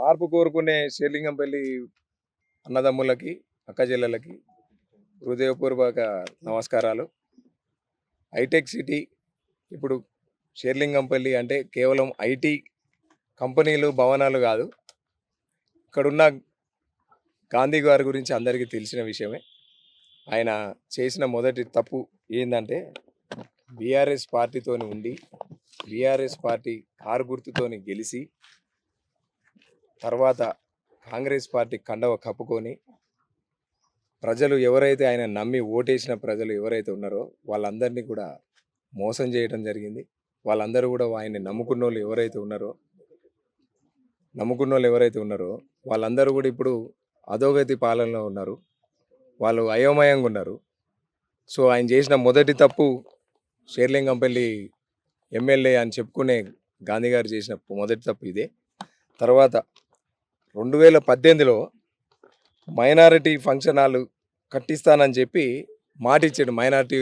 మార్పు కోరుకునే షేర్లింగంపల్లి అన్నదమ్ములకి, అక్కచెల్లెలకి హృదయపూర్వక నమస్కారాలు. హైటెక్ సిటీ ఇప్పుడు షేర్లింగంపల్లి అంటే కేవలం ఐటీ కంపెనీలు, భవనాలు కాదు. ఇక్కడున్న గాంధీ గారి గురించి అందరికీ తెలిసిన విషయమే. ఆయన చేసిన మొదటి తప్పు ఏందంటే బీఆర్ఎస్ పార్టీతోని ఉండి, బీఆర్ఎస్ పార్టీ కారు గుర్తుతోని గెలిచి, తర్వాత కాంగ్రెస్ పార్టీ కండవ కప్పుకొని ప్రజలు ఎవరైతే ఆయన నమ్మి ఓటేసిన ప్రజలు ఎవరైతే ఉన్నారో వాళ్ళందరినీ కూడా మోసం చేయడం జరిగింది. వాళ్ళందరూ కూడా ఆయన్ని నమ్ముకున్న వాళ్ళు ఎవరైతే ఉన్నారో వాళ్ళందరూ కూడా ఇప్పుడు అధోగతి పాలనలో ఉన్నారు. వాళ్ళు అయోమయంగా ఉన్నారు. సో ఆయన చేసిన మొదటి తప్పు షేర్లింగంపల్లి ఎమ్మెల్యే అని చెప్పుకునే గాంధీ గారు చేసిన మొదటి తప్పు ఇదే. తర్వాత 2018లో మైనారిటీ ఫంక్షన్ హాల్ కట్టిస్తానని చెప్పి మాట ఇచ్చాడు. మైనారిటీ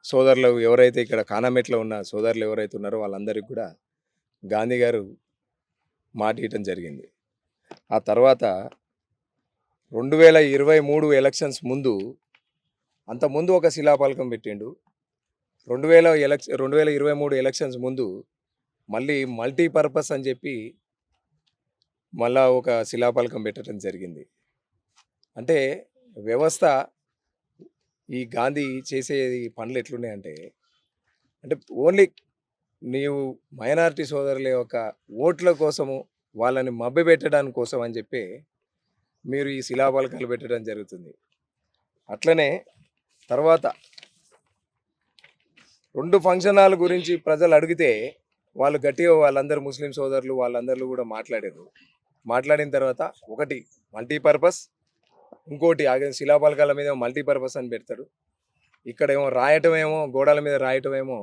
సోదరులు ఎవరైతే ఇక్కడ కానామెట్లో ఉన్న సోదరులు ఎవరైతే ఉన్నారో వాళ్ళందరికీ కూడా గాంధీ గారు మాట ఇవ్వటం జరిగింది. ఆ తర్వాత 2023 ఎలక్షన్స్ ముందు, అంతకుముందు ఒక శిలాఫలకం పెట్టిండు. 2023 ఎలక్షన్స్ ముందు మళ్ళీ మల్టీపర్పస్ అని చెప్పి మళ్ళా ఒక శిలాఫలకం పెట్టడం జరిగింది. అంటే వ్యవస్థ ఈ గాంధీ చేసే పనులు ఎట్లున్నాయంటే, అంటే ఓన్లీ నీవు మైనారిటీ సోదరుల యొక్క ఓట్ల కోసము, వాళ్ళని మభ్యపెట్టడానికి కోసం అని చెప్పి మీరు ఈ శిలాఫలకాలు పెట్టడం జరుగుతుంది. అట్లనే తర్వాత 2 ఫంక్షన్ హాల్ గురించి ప్రజలు అడిగితే వాళ్ళు గట్టిగా వాళ్ళందరూ ముస్లిం సోదరులు వాళ్ళందరూ కూడా మాట్లాడారు. మాట్లాడిన తర్వాత ఒకటి మల్టీపర్పస్, ఇంకోటి శిలాఫలకాల మీద మల్టీపర్పస్ అని పెడతాడు. ఇక్కడేమో రాయటమేమో గోడల మీద రాయటమేమో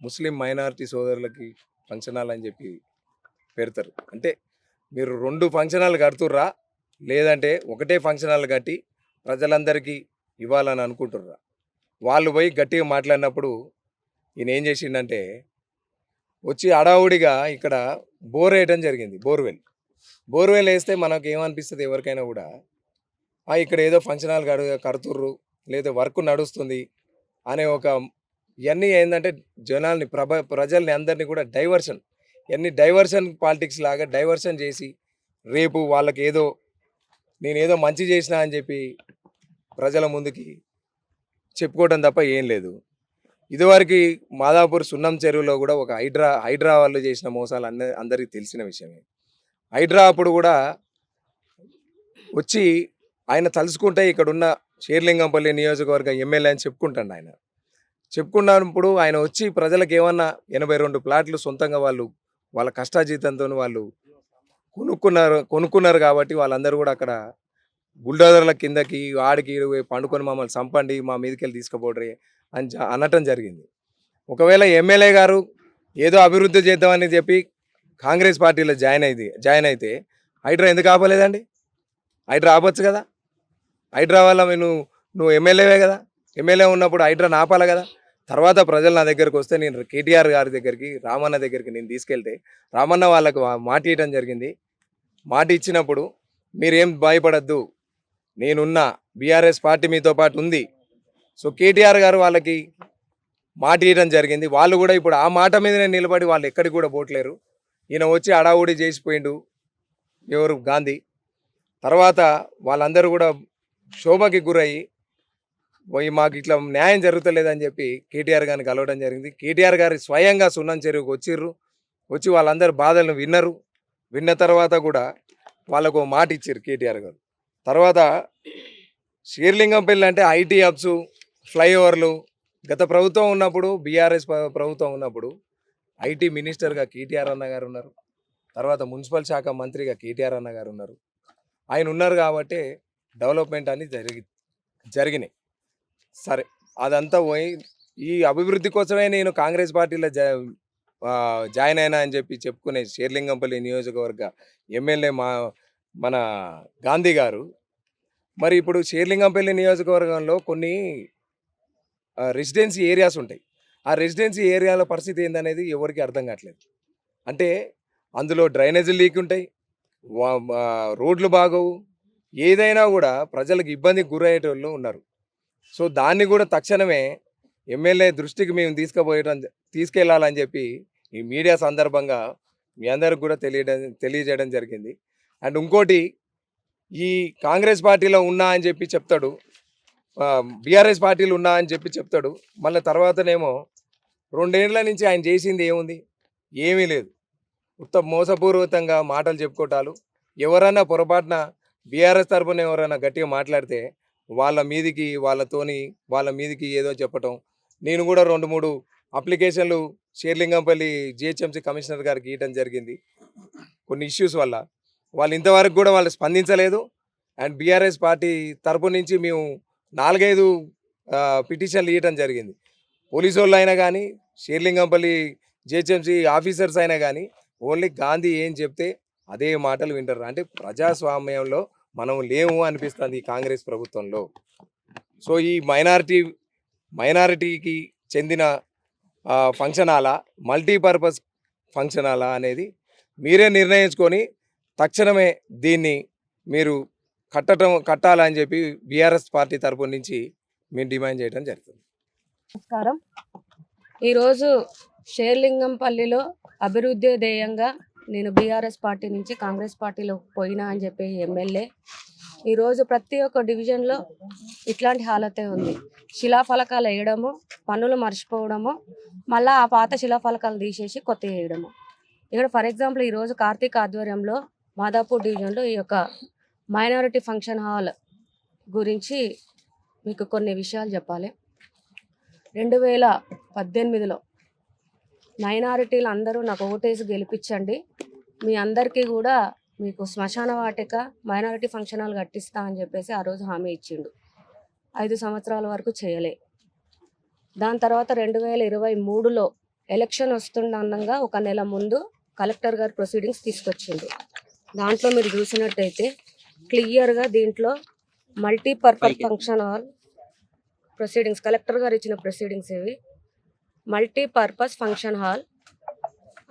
ముస్లిం మైనారిటీ సోదరులకి ఫంక్షన్ హాల్ అని చెప్పి పెడతారు. అంటే మీరు 2 ఫంక్షన్ హాల్ కడుతుర్రా, లేదంటే ఒకటే ఫంక్షన్ హాల్ కట్టి ప్రజలందరికీ ఇవ్వాలని అనుకుంటుర్రా? వాళ్ళు పోయి గట్టిగా మాట్లాడినప్పుడు ఈయన ఏం చేసిండంటే వచ్చి అడావుడిగా ఇక్కడ బోర్ వేయటం జరిగింది. బోర్వెల్ వేస్తే మనకు ఏమనిపిస్తుంది ఎవరికైనా కూడా, ఇక్కడ ఏదో ఫంక్షన్ హాల్ కడుతుర్రు, లేదా వర్క్ నడుస్తుంది అనే ఒక ఇవన్నీ ఏంటంటే జనాల్ని ప్రజల్ని అందరినీ కూడా డైవర్షన్ పాలిటిక్స్ లాగా డైవర్షన్ చేసి రేపు వాళ్ళకి నేనేదో మంచి చేసినా అని చెప్పి ప్రజల ముందుకి చెప్పుకోవడం తప్ప ఏం లేదు. ఇదివరకు మాదాపూర్ సున్నం చెరువులో కూడా ఒక హైడ్రా వాళ్ళు చేసిన మోసాలు అందరికీ తెలిసిన విషయమే. హైడ్రా అప్పుడు కూడా వచ్చి ఆయన తలుచుకుంటే ఇక్కడున్న షేర్లింగంపల్లి నియోజకవర్గ ఎమ్మెల్యే అని చెప్పుకుంటాడు. ఆయన చెప్పుకున్నప్పుడు ఆయన వచ్చి ప్రజలకు ఏమన్నా 82 ప్లాట్లు సొంతంగా వాళ్ళ కష్టాజీతంతో వాళ్ళు కొనుక్కున్నారు కాబట్టి వాళ్ళందరూ కూడా అక్కడ బుల్డోజర్ల కిందకి ఆడికి పండుకొని మమ్మల్ని చంపండి, మా మీదకి వెళ్ళి తీసుకుపోడ్రి అని అనటం జరిగింది. ఒకవేళ ఎమ్మెల్యే గారు ఏదో అభివృద్ధి చేద్దామని చెప్పి కాంగ్రెస్ పార్టీలో జాయిన్ అయితే హైడ్రా ఎందుకు ఆపలేదండి? హైడ్రా ఆపచ్చు కదా. హైడ్రా వల్ల నువ్వు ఎమ్మెల్యేవే కదా. ఎమ్మెల్యే ఉన్నప్పుడు హైడ్రాని ఆపాలి కదా. తర్వాత ప్రజలు నా దగ్గరకు వస్తే నేను కేటీఆర్ గారి దగ్గరికి, రామన్న దగ్గరికి నేను తీసుకెళ్తే రామన్న వాళ్ళకు మాట ఇవ్వడం జరిగింది. మాట ఇచ్చినప్పుడు మీరేం భయపడద్దు, నేనున్నా, బీఆర్ఎస్ పార్టీ మీతో పాటు ఉంది. సో కేటీఆర్ గారు వాళ్ళకి మాట ఇవ్వడం జరిగింది. వాళ్ళు కూడా ఇప్పుడు ఆ మాట మీదనే నిలబడి వాళ్ళు ఎక్కడికి కూడా పోట్లేరు. ఈయన వచ్చి అడావుడి చేసిపోయిండు ఎవరు గాంధీ. తర్వాత వాళ్ళందరూ కూడా శోభకి గురయ్యి మాకు ఇట్లా న్యాయం జరుగుతలేదని చెప్పి కేటీఆర్ గారిని కలవడం జరిగింది. కేటీఆర్ గారు స్వయంగా సున్నం చెరువుకి వచ్చి వాళ్ళందరూ బాధలను విన్న తర్వాత కూడా వాళ్ళకు మాట ఇచ్చారు కేటీఆర్ గారు. తర్వాత షేర్లింగంపల్లి అంటే ఐటీ హబ్స్, ఫ్లైఓవర్లు గత ప్రభుత్వం ఉన్నప్పుడు, బీఆర్ఎస్ ప్రభుత్వం ఉన్నప్పుడు ఐటీ మినిస్టర్గా కేటీఆర్ అన్న గారు ఉన్నారు. తర్వాత మున్సిపల్ శాఖ మంత్రిగా కేటీఆర్ అన్న గారు ఉన్నారు. ఆయన ఉన్నారు కాబట్టి డెవలప్మెంట్ అని జరిగినాయి. సరే, అదంతా పోయి ఈ అభివృద్ధి కోసమే నేను కాంగ్రెస్ పార్టీలో జాయిన్ అయినా అని చెప్పి చెప్పుకునే షేర్లింగంపల్లి నియోజకవర్గ ఎమ్మెల్యే మన గాంధీ గారు మరి ఇప్పుడు షేర్లింగంపల్లి నియోజకవర్గంలో కొన్ని రెసిడెన్సీ ఏరియాస్ ఉంటాయి. ఆ రెసిడెన్సీ ఏరియాల పరిస్థితి ఏందనేది ఎవరికి అర్థం కావట్లేదు. అంటే అందులో డ్రైనేజీలు లీక్ ఉంటాయి, రోడ్లు బాగోవు, ఏదైనా కూడా ప్రజలకు ఇబ్బందికి గురయ్యేటోళ్ళు ఉన్నారు. సో దాన్ని కూడా తక్షణమే ఎమ్మెల్యే దృష్టికి మేము తీసుకెళ్లాలని చెప్పి ఈ మీడియా సందర్భంగా మీ అందరికి కూడా తెలియజేయడం జరిగింది. అండ్ ఇంకోటి, ఈ కాంగ్రెస్ పార్టీలో ఉన్నా అని చెప్పి చెప్తాడు, బీఆర్ఎస్ పార్టీలు ఉన్నా అని చెప్పి చెప్తాడు. మళ్ళీ తర్వాతనేమో 2 ఏళ్ల నుంచి ఆయన చేసింది ఏముంది? ఏమీ లేదు. మోసపూర్వకంగా మాటలు చెప్పుకోవటాలు. ఎవరన్నా పొరపాటున బీఆర్ఎస్ తరపున ఎవరైనా గట్టిగా మాట్లాడితే వాళ్ళ మీదికి ఏదో చెప్పటం. నేను కూడా 2-3 అప్లికేషన్లు షేర్లింగంపల్లి జిహెచ్ఎంసీ కమిషనర్ గారికి ఇవ్వడం జరిగింది కొన్ని ఇష్యూస్ వల్ల. వాళ్ళు ఇంతవరకు కూడా వాళ్ళు స్పందించలేదు. అండ్ బీఆర్ఎస్ పార్టీ తరపు నుంచి మేము 4-5 పిటిషన్లు ఇవ్వడం జరిగింది. పోలీసు వాళ్ళు అయినా కానీ, షేర్లింగంపల్లి జిహెచ్ఎంసీ ఆఫీసర్స్ అయినా కానీ ఓన్లీ గాంధీ ఏం చెప్తే అదే మాటలు వింటారు. అంటే ప్రజాస్వామ్యంలో మనం లేము అనిపిస్తుంది ఈ కాంగ్రెస్ ప్రభుత్వంలో. సో ఈ మైనారిటీకి చెందిన ఫంక్షన్ హాలా, మల్టీపర్పస్ ఫంక్షన్ హాలా అనేది మీరే నిర్ణయించుకొని తక్షణమే దీన్ని మీరు కట్టాలని చెప్పి బీఆర్ఎస్ పార్టీ తరపు నుంచి మేము డిమాండ్ చేయడం జరుగుతుంది. నమస్కారం. ఈరోజు షేర్లింగంపల్లిలో అభివృద్ధి ధ్యేయంగా నేను బీఆర్ఎస్ పార్టీ నుంచి కాంగ్రెస్ పార్టీలో పోయినా అని చెప్పి ఎమ్మెల్యే ఈరోజు ప్రతి ఒక్క డివిజన్లో ఇట్లాంటి హాలతే ఉంది. శిలాఫలకాలు వేయడము, పన్నులు మర్చిపోవడము, మళ్ళీ ఆ పాత శిలాఫలకాలు తీసేసి కొత్త వేయడము. ఇక్కడ ఫర్ ఎగ్జాంపుల్ ఈరోజు కార్తీక్ ఆధ్వర్యంలో మాదాపూర్ డివిజన్లో ఈ యొక్క మైనారిటీ ఫంక్షన్ హాల్ గురించి మీకు కొన్ని విషయాలు చెప్పాలి. 2018లో మైనారిటీలు అందరూ నాకు ఓటేసి గెలిపించండి, మీ అందరికీ కూడా మీకు శ్మశాన వాటిక మైనారిటీ ఫంక్షన్ హాల్ కట్టిస్తా అని చెప్పేసి ఆ రోజు హామీ ఇచ్చిండు. 5 సంవత్సరాల వరకు చేయలే. దాని తర్వాత 2023లో ఎలక్షన్ వస్తుండగా 1 నెల ముందు కలెక్టర్ గారు ప్రొసీడింగ్స్ తీసుకొచ్చిండు. దాంట్లో మీరు చూసినట్టయితే క్లియర్గా దీంట్లో multipurpose function hall proceedings, collector గారు ఇచ్చిన ప్రొసీడింగ్స్ ఇవి. మల్టీపర్పస్ ఫంక్షన్ హాల్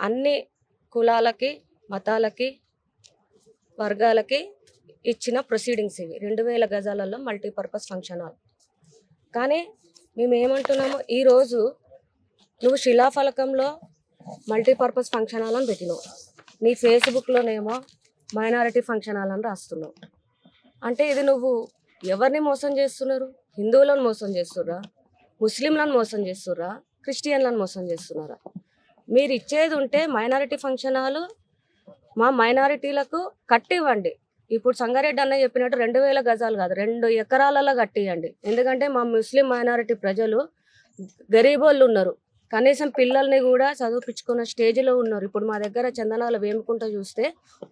అన్ని కులాలకి, మతాలకి, వర్గాలకి ఇచ్చిన ప్రొసీడింగ్స్ ఇవి. 2000 గజాలలో మల్టీపర్పస్ ఫంక్షన్ హాల్. కానీ మేము ఏమంటున్నాము, ఈరోజు నువ్వు శిలాఫలకంలో మల్టీపర్పస్ ఫంక్షన్ హాల్ అని పెట్టినావు, నీ ఫేస్బుక్లోనేమో మైనారిటీ ఫంక్షన్ హాల్ అని రాస్తున్నావు. అంటే ఇది నువ్వు ఎవరిని మోసం చేస్తున్నారు? హిందువులను మోసం చేస్తుర్రా? ముస్లింలను మోసం చేస్తుర్రా? క్రిస్టియన్లను మోసం చేస్తున్నారా? మీరు ఇచ్చేది ఉంటే మైనారిటీ ఫంక్షన్ హాల్ మా మైనారిటీలకు కట్టివ్వండి. ఇప్పుడు సంగారెడ్డి అన్న చెప్పినట్టు 2000 గజాలు కాదు, 2 ఎకరాలలో కట్టియండి. ఎందుకంటే మా ముస్లిం మైనారిటీ ప్రజలు గరీబోళ్ళు ఉన్నారు, కనీసం పిల్లల్ని కూడా చదివిపించుకున్న స్టేజ్లో ఉన్నారు. ఇప్పుడు మా దగ్గర చందనాల వేముకుంట చూస్తే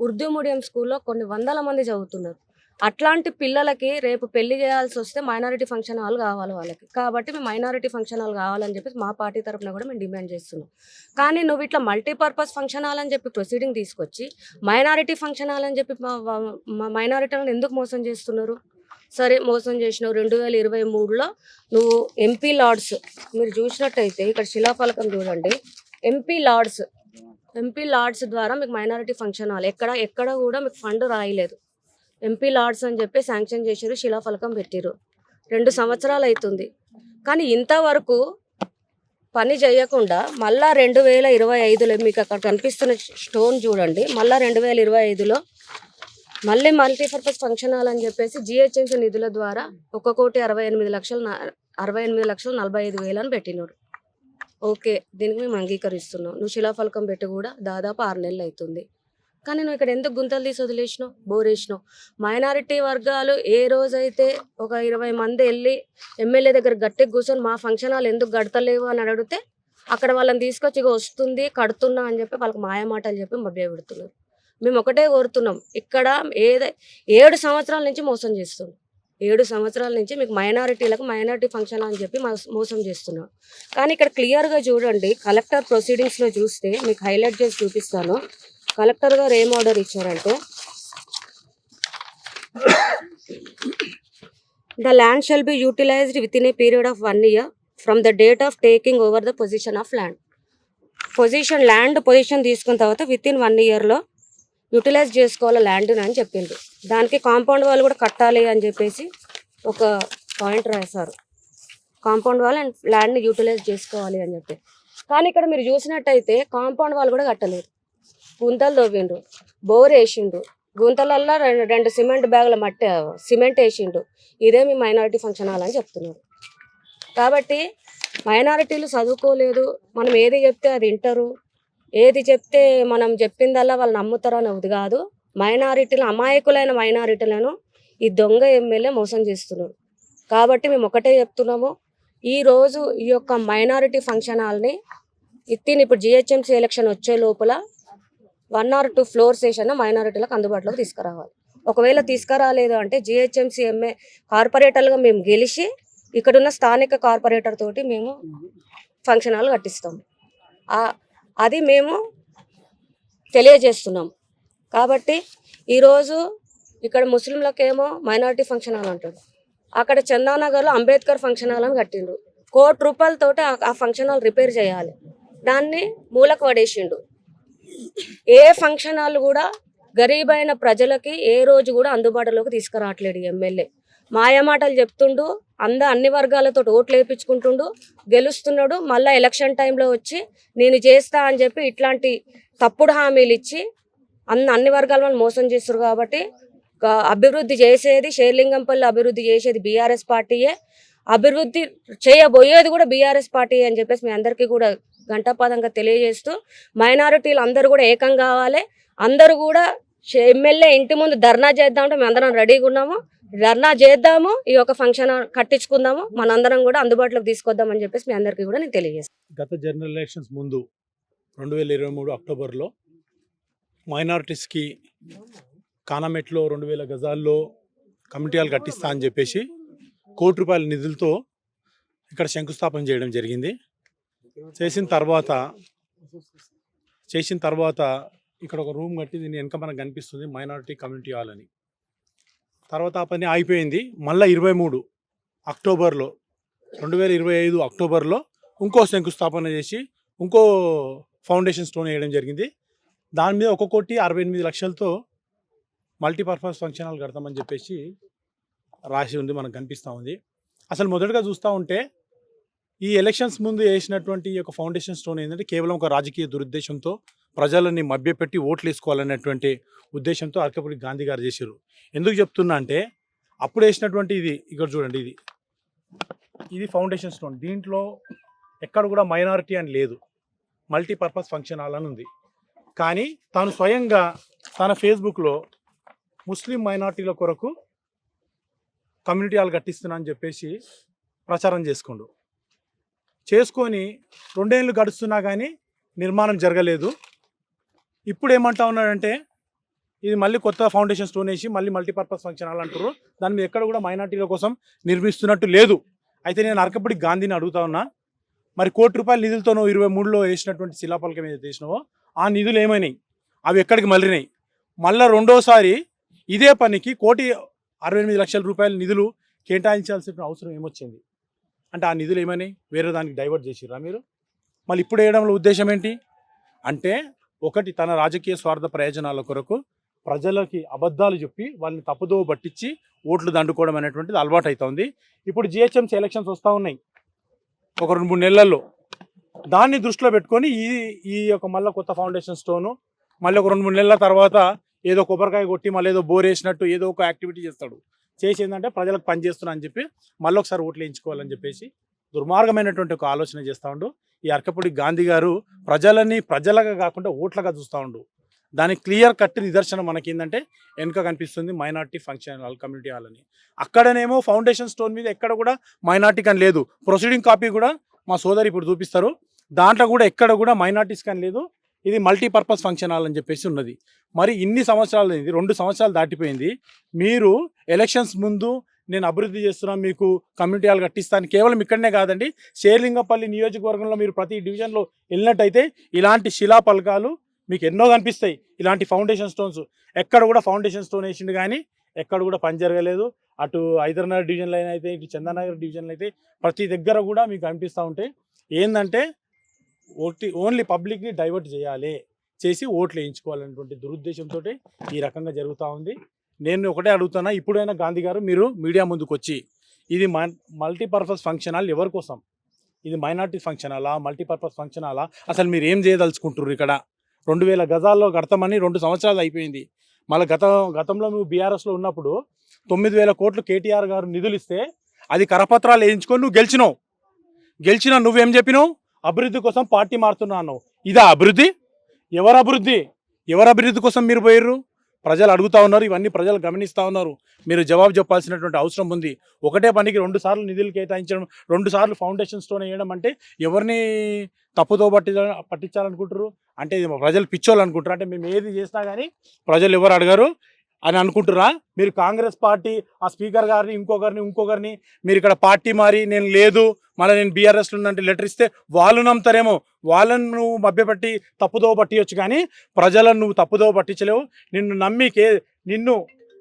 ఉర్దూ మీడియం స్కూల్లో కొన్ని 100 మంది చదువుతున్నారు. అట్లాంటి పిల్లలకి రేపు పెళ్లి చేయాల్సి వస్తే మైనారిటీ ఫంక్షన్ హాల్ కావాలి వాళ్ళకి. కాబట్టి మేము మైనారిటీ ఫంక్షన్ హాల్ కావాలని చెప్పి మా పార్టీ తరఫున కూడా మేము డిమాండ్ చేస్తున్నాం. కానీ నువ్వు ఇట్లా మల్టీపర్పస్ ఫంక్షన్ హాల్ అని చెప్పి ప్రొసీడింగ్ తీసుకొచ్చి మైనారిటీ ఫంక్షన్ హాల్ అని చెప్పి మా మైనారిటీలను ఎందుకు మోసం చేస్తున్నారు? సరే మోసం చేసినావు. 2023లో నువ్వు ఎంపీ లార్డ్స్ మీరు చూసినట్టయితే ఇక్కడ శిలాఫలకం చూడండి, ఎంపీ లార్డ్స్ ద్వారా మీకు మైనారిటీ ఫంక్షన్ హాల్ ఎక్కడ కూడా మీకు ఫండ్ రాయలేదు. ఎంపీ లార్డ్స్ అని చెప్పి శాంక్షన్ చేశారు, శిలాఫలకం పెట్టారు. 2 సంవత్సరాలు అవుతుంది. కానీ ఇంతవరకు పని చేయకుండా మళ్ళా 2025లో మీకు అక్కడ కనిపిస్తున్న స్టోన్ చూడండి, మళ్ళీ 2025లో మళ్ళీ మల్టీపర్పస్ ఫంక్షన్ హాల్ అని చెప్పేసి జిహెచ్ఎంసీ నిధుల ద్వారా 1,68,45,000 అని పెట్టినాడు. ఓకే, దీనికి మేము అంగీకరిస్తున్నాం. నువ్వు శిలాఫలకం పెట్టి కూడా దాదాపు 6 నెలలు అవుతుంది. కానీ నువ్వు ఇక్కడ ఎందుకు గుంతలు తీసి వదిలేసినావు, బోరేసినావు? మైనారిటీ వర్గాలు ఏ రోజైతే ఒక 20 మంది వెళ్ళి ఎమ్మెల్యే దగ్గర గట్టిగా కూర్చొని మా ఫంక్షన్ హాల్ ఎందుకు గడతలేవు అని అడిగితే అక్కడ వాళ్ళని తీసుకొచ్చి ఇక వస్తుంది కడుతున్నా అని చెప్పి వాళ్ళకి మాయమాటలు చెప్పి మభ్యపెడుతున్నారు. మేము ఒకటే కోరుతున్నాం, ఇక్కడ 7 సంవత్సరాల నుంచి మోసం చేస్తున్నాం. 7 సంవత్సరాల నుంచి మీకు మైనారిటీ ఫంక్షన్ అని చెప్పి మోసం చేస్తున్నాం. కానీ ఇక్కడ క్లియర్గా చూడండి, కలెక్టర్ ప్రొసీడింగ్స్లో చూస్తే మీకు హైలైట్ చేసి చూపిస్తాను. కలెక్టర్ గారు ఏం ఆర్డర్ ఇచ్చారంటే, the land shall be utilized within a period of 1 year from the date of taking over the position of land. Land position తీసుకున్న తర్వాత విత్ ఇన్ 1 yearలో యూటిలైజ్ చేసుకోవాలి ల్యాండ్ని అని చెప్పిండ్రు. దానికి కాంపౌండ్ వాళ్ళు కూడా కట్టాలి అని చెప్పేసి ఒక పాయింట్ రాశారు. కాంపౌండ్ వాళ్ళు అండ్ ల్యాండ్ని యూటిలైజ్ చేసుకోవాలి అని చెప్పి. కానీ ఇక్కడ మీరు చూసినట్టయితే కాంపౌండ్ వాళ్ళు కూడా కట్టలేదు. గుంతలు తవ్విండ్రు, బోర్ వేసిండ్రు, గుంతలల్లో రెండు సిమెంట్ బ్యాగుల సిమెంట్ వేసిండు. ఇదే మీ మైనారిటీ ఫంక్షన్ హాల్ అని చెప్తున్నారు. కాబట్టి మైనారిటీలు చదువుకోలేదు, మనం ఏది చెప్తే అది వింటారు, ఏది చెప్తే మనం చెప్పిందల్లా వాళ్ళు నమ్ముతారు అనేది కాదు. మైనారిటీలు, అమాయకులైన మైనారిటీలను ఈ దొంగ ఎమ్మెల్యే మోసం చేస్తున్నారు. కాబట్టి మేము ఒకటే చెప్తున్నాము, ఈరోజు ఈ యొక్క మైనారిటీ ఫంక్షన్ హాల్ని ఇప్పుడు జిహెచ్ఎంసీ ఎలక్షన్ వచ్చే లోపల 1 or 2 ఫ్లోర్స్ వేసిన మైనారిటీలకు అందుబాటులోకి తీసుకురావాలి. ఒకవేళ తీసుకురాలేదు అంటే జిహెచ్ఎంసీ కార్పొరేటర్లుగా మేము గెలిచి ఇక్కడున్న స్థానిక కార్పొరేటర్ తోటి మేము ఫంక్షన్ హాల్ కట్టిస్తాము. అది మేము తెలియజేస్తున్నాం. కాబట్టి ఈరోజు ఇక్కడ ముస్లింలకేమో మైనారిటీ ఫంక్షన్ హాల్ అంటాడు, అక్కడ చందానగర్లో అంబేద్కర్ ఫంక్షన్ హాల్ అని కట్టిండు. ₹1 కోటి ఆ ఫంక్షన్ హాల్ రిపేర్ చేయాలి, దాన్ని మూలకు పడేసిండు. ఏ ఫంక్షన్ హాల్ కూడా గరీబైన ప్రజలకి ఏ రోజు కూడా అందుబాటులోకి తీసుకురావట్లేడు ఎమ్మెల్యే. మాయమాటలు చెప్తుండు, అన్ని వర్గాలతో ఓట్లు వేయించుకుంటుండు, గెలుస్తున్నాడు. మళ్ళీ ఎలక్షన్ టైంలో వచ్చి నేను చేస్తా అని చెప్పి ఇట్లాంటి తప్పుడు హామీలు ఇచ్చి అన్ని వర్గాలను మోసం చేస్తారు. కాబట్టి అభివృద్ధి చేసేది షేర్లింగంపల్లి, అభివృద్ధి చేసేది బీఆర్ఎస్ పార్టీయే, అభివృద్ధి చేయబోయేది కూడా బీఆర్ఎస్ పార్టీ అని చెప్పేసి మీ అందరికీ కూడా గంటాపదంగా తెలియజేస్తూ, మైనారిటీలు అందరూ కూడా ఏకం కావాలి. అందరూ కూడా ఎమ్మెల్యే ఇంటి ముందు ధర్నా చేద్దామంటే మేము అందరం రెడీగా ఉన్నాము. ధర్నా చేద్దాము, ఈ యొక్క ఫంక్షన్ కట్టించుకుందాము, మనందరం కూడా అందుబాటులోకి తీసుకొద్దామని చెప్పేసి మీ అందరికీ కూడా నేను తెలియజేస్తాను. గత జనరల్ ఎలక్షన్స్ ముందు 2023 అక్టోబర్లో మైనారిటీస్కి కానామెట్లో 2000 గజాల్లో కమ్యూనిటీ హాల్ కట్టిస్తా అని చెప్పేసి ₹1 నిధులతో ఇక్కడ శంకుస్థాపన చేయడం జరిగింది. చేసిన తర్వాత ఇక్కడ ఒక రూమ్ కట్టి దీన్ని వెనక మనకు కనిపిస్తుంది మైనారిటీ కమ్యూనిటీ హాల్ అని. తర్వాత ఆ పని అయిపోయింది. మళ్ళీ 23 అక్టోబర్లో 2025 అక్టోబర్లో ఇంకో శంకుస్థాపన చేసి ఇంకో ఫౌండేషన్ స్టోన్ వేయడం జరిగింది. దాని మీద 1,68,00,000తో మల్టీపర్పస్ ఫంక్షన్ హాల్ కడతామని చెప్పేసి రాసి ఉంది, మనకు కనిపిస్తూ ఉంది. అసలు మొదటగా చూస్తూ ఉంటే ఈ ఎలక్షన్స్ ముందు వేసినటువంటి ఈ యొక్క ఫౌండేషన్ స్టోన్ ఏంటంటే కేవలం ఒక రాజకీయ దురుద్దేశంతో ప్రజలని మభ్యపెట్టి ఓట్లు వేసుకోవాలనేటువంటి ఉద్దేశంతో అరకపూడి గాంధీ గారు చేశారు. ఎందుకు చెప్తున్నా అంటే అప్పుడు వేసినటువంటి ఇది ఇక్కడ చూడండి, ఇది ఫౌండేషన్ స్టోన్. దీంట్లో ఎక్కడ కూడా మైనారిటీ అని లేదు, మల్టీపర్పస్ ఫంక్షన్ హాల్ అని ఉంది. కానీ తాను స్వయంగా తన ఫేస్బుక్లో ముస్లిం మైనారిటీల కొరకు కమ్యూనిటీ హాల్ కట్టిస్తున్నా అని చెప్పేసి ప్రచారం చేసుకొని 2 ఏళ్ళు గడుస్తున్నా కానీ నిర్మాణం జరగలేదు. ఇప్పుడు ఏమంటా ఉన్నాడంటే ఇది మళ్ళీ కొత్త ఫౌండేషన్ స్టోన్ వేసి మళ్ళీ మల్టీపర్పస్ ఫంక్షన్ హాల్ అంటారు, దాని మీద ఎక్కడ కూడా మైనారిటీల కోసం నిర్మిస్తున్నట్టు లేదు. అయితే నేను అరకపూడి గాంధీని అడుగుతా ఉన్నా, మరి ₹1 నిధులతో 23లో వేసినటువంటి శిలాపలకం మీద వేసినావో ఆ నిధులు ఏమైనాయి, అవి ఎక్కడికి మళ్ళినాయి? మళ్ళీ రెండోసారి ఇదే పనికి ₹1,68,00,000 నిధులు కేటాయించాల్సిన అవసరం ఏమొచ్చింది? అంటే ఆ నిధులు ఏమని వేరే దానికి డైవర్ట్ చేసిర్రా మీరు? మళ్ళీ ఇప్పుడు వేయడంలో ఉద్దేశం ఏంటి అంటే, ఒకటి తన రాజకీయ స్వార్థ ప్రయోజనాల కొరకు ప్రజలకి అబద్ధాలు చెప్పి వాళ్ళని తప్పుదో పట్టించి ఓట్లు దండుకోవడం అనేటువంటిది అలవాటు అవుతుంది. ఇప్పుడు జిహెచ్ఎంసీ ఎలక్షన్స్ వస్తూ ఉన్నాయి ఒక 2-3 నెలల్లో. దాన్ని దృష్టిలో పెట్టుకొని ఈ యొక్క మళ్ళీ కొత్త ఫౌండేషన్ స్టోను మళ్ళీ ఒక 2-3 నెలల తర్వాత ఏదో కొబ్బరికాయ కొట్టి మళ్ళీ ఏదో బోర్ వేసినట్టు ఏదో ఒక యాక్టివిటీ చేస్తాడు. చేసి ఏంటంటే ప్రజలకు పని చేస్తున్నా అని చెప్పి మళ్ళీ ఒకసారి ఓట్లు వేయించుకోవాలని చెప్పేసి దుర్మార్గమైనటువంటి ఒక ఆలోచన చేస్తూ ఉండు. ఈ అరకపూడి గాంధీ గారు ప్రజలని ప్రజలుగా కాకుండా ఓట్లుగా చూస్తూ ఉండు. దానికి క్లియర్ కట్ నిదర్శనం మనకి ఏంటంటే వెనుక కనిపిస్తుంది minority function hall, community hall అని. అక్కడనేమో ఫౌండేషన్ స్టోన్ మీద ఎక్కడ కూడా మైనార్టీ కానీ లేదు. ప్రొసీడింగ్ కాపీ కూడా మా సోదరు ఇప్పుడు చూపిస్తారు, దాంట్లో కూడా ఎక్కడ కూడా మైనార్టీస్ కానీ లేదు. ఇది మల్టీపర్పస్ ఫంక్షన్ హాల్ అని చెప్పేసి ఉన్నది. మరి ఇన్ని సంవత్సరాలు, ఇది 2 సంవత్సరాలు దాటిపోయింది. మీరు ఎలక్షన్స్ ముందు నేను అభివృద్ధి చేస్తున్నాను, మీకు కమ్యూనిటీ హాల్ కట్టిస్తాను, కేవలం ఇక్కడనే కాదండి, షేర్లింగంపల్లి నియోజకవర్గంలో మీరు ప్రతి డివిజన్లో వెళ్ళినట్టయితే ఇలాంటి శిలాపలకాలు మీకు ఎన్నో కనిపిస్తాయి. ఇలాంటి ఫౌండేషన్ స్టోన్స్ ఎక్కడ కూడా ఫౌండేషన్ స్టోన్ వేసిండు కానీ ఎక్కడ కూడా పని జరగలేదు. అటు హైదరాబాద్ డివిజన్లో అయితే, ఇటు చందానగర్ డివిజన్లో అయితే ప్రతి దగ్గర కూడా మీకు కనిపిస్తూ ఉంటాయి. ఏంటంటే ఓన్లీ పబ్లిక్ని డైవర్ట్ చేయాలి, చేసి ఓట్లు వేయించుకోవాలనేటువంటి దురుద్దేశంతో ఈ రకంగా జరుగుతూ ఉంది. నేను ఒకటే అడుగుతున్నా, ఇప్పుడైనా గాంధీ గారు మీరు మీడియా ముందుకు వచ్చి ఇది మల్టీపర్పస్ ఫంక్షన్ హాల్ ఎవరి కోసం, ఇది మైనార్టీ ఫంక్షన్ హాలా, మల్టీపర్పస్ ఫంక్షన్ హాలా, అసలు మీరు ఏం చేయదలుచుకుంటున్నారు? ఇక్కడ 2000 గజాల్లో కడతామని 2 సంవత్సరాలు అయిపోయింది. మళ్ళీ గతంలో నువ్వు బీఆర్ఎస్లో ఉన్నప్పుడు 9,000 కోట్లు కేటీఆర్ గారు నిధులు ఇస్తే అది కరపత్రాలు వేయించుకొని నువ్వు గెలిచినా నువ్వేం చెప్పినావు? అభివృద్ధి కోసం పార్టీ మారుతున్నా అన్నావు. ఇదా అభివృద్ధి? ఎవరు అభివృద్ధి కోసం మీరు పోయిర్రు? ప్రజలు అడుగుతూ ఉన్నారు, ఇవన్నీ ప్రజలు గమనిస్తూ ఉన్నారు. మీరు జవాబు చెప్పాల్సినటువంటి అవసరం ఉంది. ఒకటే పనికి 2 సార్లు నిధులు కేటాయించడం, 2 సార్లు ఫౌండేషన్ స్టోన్ వేయడం అంటే ఎవరిని తప్పుతో పట్టించాలనుకుంటారు? అంటే ఇది ప్రజలు పిచ్చోళ్ళు అనుకుంటారు. అంటే మేము ఏది చేసినా కానీ ప్రజలు ఎవరు అడగరు అని అనుకుంటురా? మీరు కాంగ్రెస్ పార్టీ ఆ స్పీకర్ గారిని ఇంకొకరిని మీరు ఇక్కడ పార్టీ మారి నేను లేదు మళ్ళీ నేను బీఆర్ఎస్లో ఉన్నట్టు లెటర్ ఇస్తే వాళ్ళు నమ్ముతారేమో, వాళ్ళని నువ్వు మభ్యపెట్టి తప్పుదో పట్టియొచ్చు, కానీ ప్రజలను నువ్వు తప్పుదో పట్టించలేవు. నిన్ను నమ్మి నిన్ను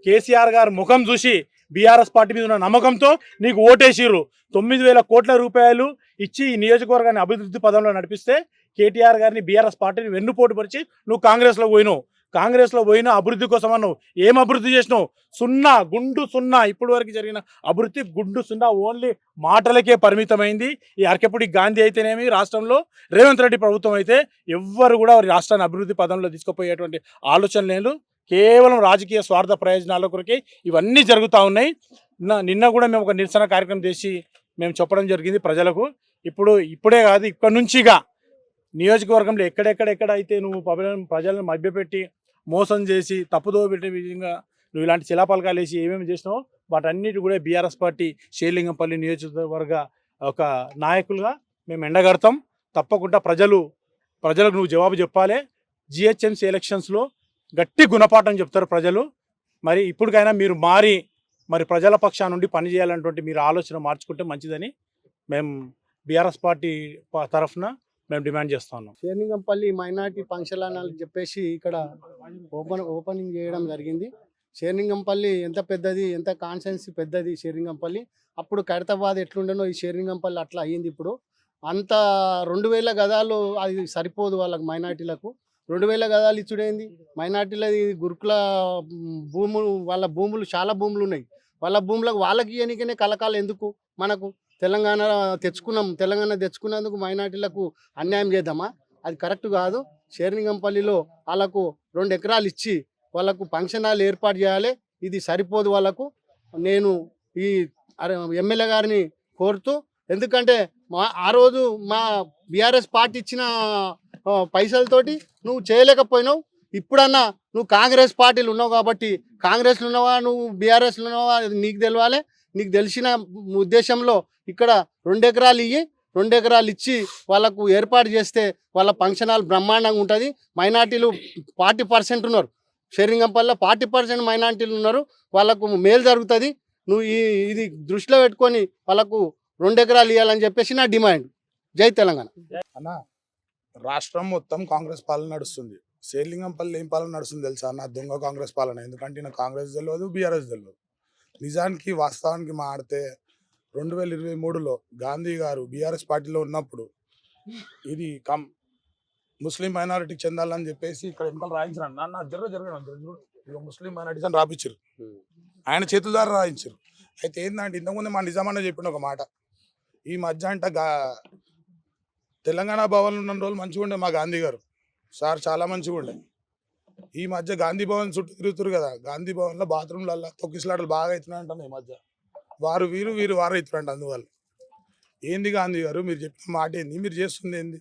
కేసీఆర్ గారు ముఖం చూసి బీఆర్ఎస్ పార్టీ మీద ఉన్న నమ్మకంతో నీకు ఓటేసిర్రు. 9,000 కోట్ల రూపాయలు ఇచ్చి ఈ నియోజకవర్గాన్ని అభివృద్ధి పదంలో నడిపిస్తే కేటీఆర్ గారిని బీఆర్ఎస్ పార్టీని వెన్నుపోటు పరిచి నువ్వు కాంగ్రెస్లో పోయిన అభివృద్ధి కోసం అన్నావు. ఏం అభివృద్ధి చేసినావు? గుండు సున్నా. ఇప్పటి వరకు జరిగిన అభివృద్ధి గుండు సున్నా, ఓన్లీ మాటలకే పరిమితమైంది. ఈ అరకెపుడి గాంధీ అయితేనేమి, రాష్ట్రంలో రేవంత్ రెడ్డి ప్రభుత్వం అయితే ఎవ్వరు కూడా రాష్ట్రాన్ని అభివృద్ధి పదంలో తీసుకుపోయేటువంటి ఆలోచన లేదు. కేవలం రాజకీయ స్వార్థ ప్రయోజనాల కొరకే ఇవన్నీ జరుగుతూ ఉన్నాయి. నిన్న కూడా మేము ఒక నిరసన కార్యక్రమం చేసి మేము చెప్పడం జరిగింది ప్రజలకు. ఇప్పుడే కాదు, ఇప్పటి నుంచిగా నియోజకవర్గంలో ఎక్కడైతే నువ్వు ప్రజలను మభ్యపెట్టి మోసం చేసి తప్పుదో పెట్టే విధంగా నువ్వు ఇలాంటి శిలాపలకాలు వేసి ఏమేమి చేసినావో వాటన్నిటి కూడా బీఆర్ఎస్ పార్టీ షేర్లింగంపల్లి నియోజకవర్గ ఒక నాయకులుగా మేము ఎండగడతాం. తప్పకుండా ప్రజలకు నువ్వు జవాబు చెప్పాలి. జిహెచ్ఎంసీ ఎలక్షన్స్లో గట్టి గుణపాఠం చెప్తారు ప్రజలు. మరి ఇప్పటికైనా మీరు మరి ప్రజల పక్షా నుండి పనిచేయాలన్నటువంటి మీరు ఆలోచన మార్చుకుంటే మంచిదని మేము బీఆర్ఎస్ పార్టీ తరఫున మేము డిమాండ్ చేస్తా ఉన్నాం. షేర్లింగంపల్లి మైనార్టీ ఫంక్షన్ హాల్ అని చెప్పేసి ఇక్కడ ఓపెనింగ్ చేయడం జరిగింది. షేర్లింగంపల్లి ఎంత పెద్దది, ఎంత కాన్స్టెన్సీ పెద్దది షేర్లింగంపల్లి. అప్పుడు ఖైరతాబాద్ ఎట్లుండేనో ఈ షేర్లింగంపల్లి అట్లా అయ్యింది. ఇప్పుడు అంత 2,000 గజాలు అది సరిపోదు వాళ్ళకి, మైనార్టీలకు 2,000 గజాలు ఇచ్చుడేంది? మైనార్టీలది గురుకుల భూములు, వాళ్ళ భూములు చాలా భూములు ఉన్నాయి. వాళ్ళ భూములకు వాళ్ళకి ఇయనికనే కలకాలు ఎందుకు? మనకు తెలంగాణ తెచ్చుకున్నందుకు మైనార్టీలకు అన్యాయం చేద్దామా? అది కరెక్ట్ కాదు. షేర్లింగంపల్లిలో వాళ్ళకు 2 ఎకరాలు ఇచ్చి వాళ్ళకు ఫంక్షన్ హాల్ ఏర్పాటు చేయాలి. ఇది సరిపోదు వాళ్ళకు. నేను ఈ ఎమ్మెల్యే గారిని కోరుతూ, ఎందుకంటే ఆ రోజు మా బీఆర్ఎస్ పార్టీ ఇచ్చిన పైసలతోటి నువ్వు చేయలేకపోయినావు. ఇప్పుడన్నా నువ్వు కాంగ్రెస్ పార్టీలు ఉన్నావు కాబట్టి, కాంగ్రెస్లో ఉన్నావా నువ్వు బీఆర్ఎస్లో ఉన్నావా నీకు తెలవాలి. నీకు తెలిసిన ఉద్దేశంలో ఇక్కడ 2 ఎకరాలు 2 ఎకరాలు ఇచ్చి వాళ్ళకు ఏర్పాటు చేస్తే వాళ్ళ ఫంక్షన్ హాల్ బ్రహ్మాండంగా ఉంటుంది. మైనార్టీలు 40% ఉన్నారు. షేర్లింగంపల్లిలో 40% మైనార్టీలు ఉన్నారు. వాళ్ళకు మేలు జరుగుతుంది. నువ్వు ఇది దృష్టిలో పెట్టుకొని వాళ్ళకు 2 ఎకరాలు ఇవ్వాలని చెప్పేసి నా డిమాండ్. జై తెలంగాణ. అన్న, రాష్ట్రం మొత్తం కాంగ్రెస్ పాలన నడుస్తుంది. షేర్లింగంపల్లి ఏం పాలన నడుస్తుంది తెలుసా అన్న? దొంగ కాంగ్రెస్ పాలన. ఎందుకంటే నాకు కాంగ్రెస్ తెలియదు, బీఆర్ఎస్ తెలియదు. నిజానికి వాస్తవానికి మాడితే 2023లో గాంధీ గారు బీఆర్ఎస్ పార్టీలో ఉన్నప్పుడు ఇది ముస్లిం మైనారిటీకి చెందాలని చెప్పేసి ఇక్కడ ఎన్నికలు రాయించారు. నాన్న జరగడం ముస్లిం మైనారిటీస్ అని రాపించారు. ఆయన చేతుల ద్వారా రాయించారు. అయితే ఏంటంటే ఇంతకుముందు మా నిజామన్న చెప్పిన ఒక మాట, ఈ మధ్య అంట తెలంగాణ భవన్ ఉన్న రోజులు మంచిగా ఉండే మా గాంధీ గారు సార్, చాలా మంచిగా ఉండే. ఈ మధ్య గాంధీ భవన్ చుట్టూ తిరుగుతారు కదా, గాంధీ భవన్లో బాత్రూమ్లలో తొక్కిసలాటలు బాగా అవుతున్నాయంట. ఈ మధ్య వారు వీరు వారు అవుతున్నారంట. అందువల్ల ఏంది గాంధీ గారు, మీరు చెప్పిన మాట ఏంది, మీరు చేస్తుంది ఏంది?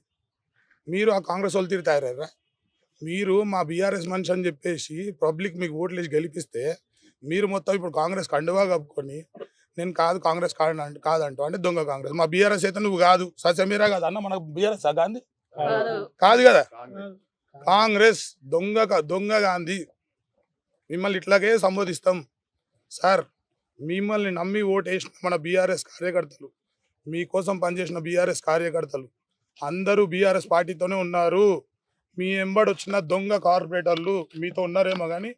మీరు ఆ కాంగ్రెస్ వాళ్ళు తీరు తయారయ్యారా? మీరు మా బీఆర్ఎస్ మనిషి అని చెప్పేసి పబ్లిక్ మీకు ఓట్లు వేసి గెలిపిస్తే మీరు మొత్తం ఇప్పుడు కాంగ్రెస్ కండువా కప్పుకొని నేను కాంగ్రెస్ కాదంటూ అంటే దొంగ కాంగ్రెస్. మా బీఆర్ఎస్ అయితే నువ్వు కాదు, సత్యమీరా కాదు అన్న, మనకు బీఆర్ఎస్ గాంధీ కాదు కదా, కాంగ్రెస్ దొంగ గాంధీ. మిమ్మల్ని ఇట్లాగే సంబోధిస్తాం సార్. మిమ్మల్ని నమ్మి ఓటు వేసిన మన బీఆర్ఎస్ కార్యకర్తలు, మీకోసం పనిచేసిన బీఆర్ఎస్ కార్యకర్తలు అందరూ బీఆర్ఎస్ పార్టీతోనే ఉన్నారు. మీ ఎంబడి వచ్చిన దొంగ కార్పొరేటర్లు మీతో ఉన్నారేమో కానీ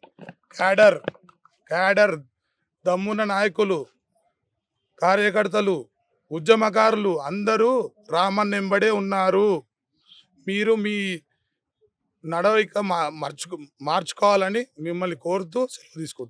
క్యాడర్ దమ్మున్న నాయకులు, కార్యకర్తలు, ఉద్యమకారులు అందరూ రామన్ ఎంబడే ఉన్నారు. మీరు నడవడిక మార్చుకోవాలని మిమ్మల్ని కోరుతూ సెలవు తీసుకుంటాం.